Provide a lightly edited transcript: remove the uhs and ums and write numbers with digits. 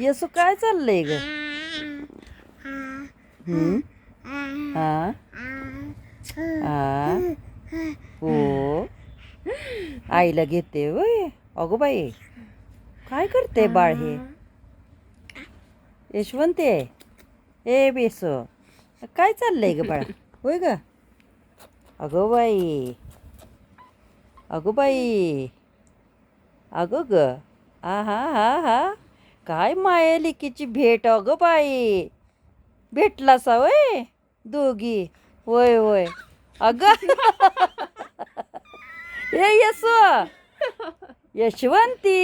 यसू काय चाललंय ग? हा हा हो आईला घेते वय. अगो बाई काय करते बाळ हे? यशवंती ए बेसो काय चाललंय ग बाळा? होय ग. अगो बाई अगो बाई अगो ग हा हा हा हा काय मायेलिकीची भेट अगं बाई. भेटलासा वय दोघी? होय होय अगं ए यसू यशवंती